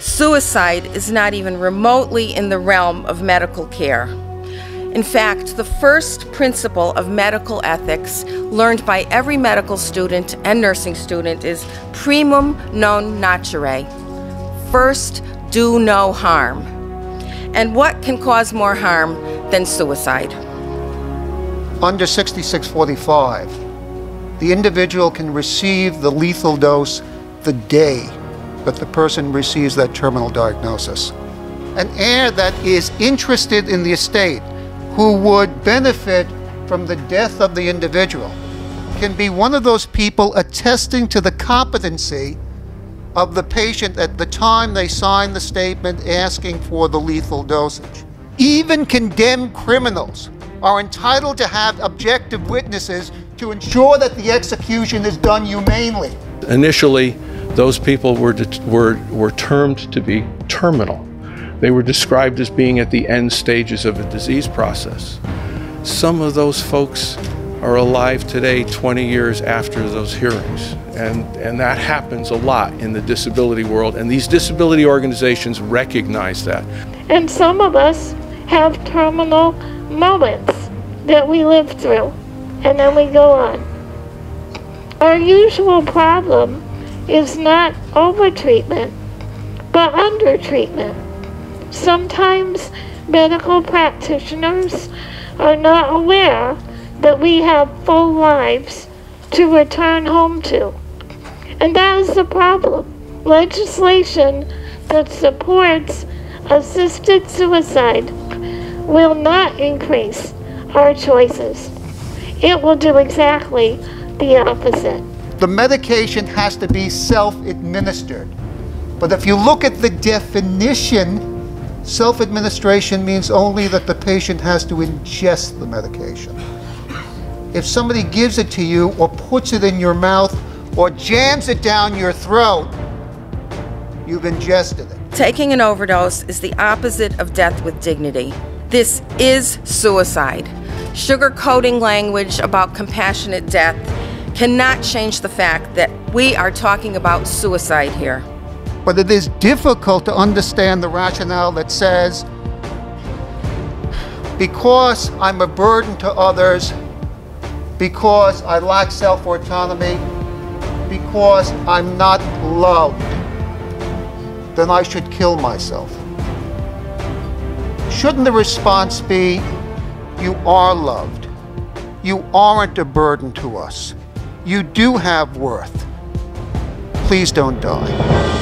Suicide is not even remotely in the realm of medical care. In fact, the first principle of medical ethics learned by every medical student and nursing student is primum non nocere. First, do no harm. And what can cause more harm than suicide? Under 6645, the individual can receive the lethal dose the day that the person receives that terminal diagnosis. An heir that is interested in the estate, who would benefit from the death of the individual, can be one of those people attesting to the competency of the patient at the time they sign the statement asking for the lethal dosage. Even condemned criminals are entitled to have objective witnesses to ensure that the execution is done humanely. Initially, those people were termed to be terminal. They were described as being at the end stages of a disease process. Some of those folks are alive today 20 years after those hearings. And that happens a lot in the disability world, and these disability organizations recognize that. And some of us have terminal moments that we live through, and then we go on. Our usual problem is not overtreatment, but undertreatment. Sometimes medical practitioners are not aware that we have full lives to return home to. And that is the problem. Legislation that supports assisted suicide will not increase our choices. It will do exactly the opposite. The medication has to be self-administered. But if you look at the definition, self-administration means only that the patient has to ingest the medication. If somebody gives it to you or puts it in your mouth or jams it down your throat, you've ingested it. Taking an overdose is the opposite of death with dignity. This is suicide. Sugarcoating language about compassionate death cannot change the fact that we are talking about suicide here. But it is difficult to understand the rationale that says, because I'm a burden to others, because I lack self-autonomy, because I'm not loved, then I should kill myself. Shouldn't the response be, you are loved. You aren't a burden to us. You do have worth. Please don't die.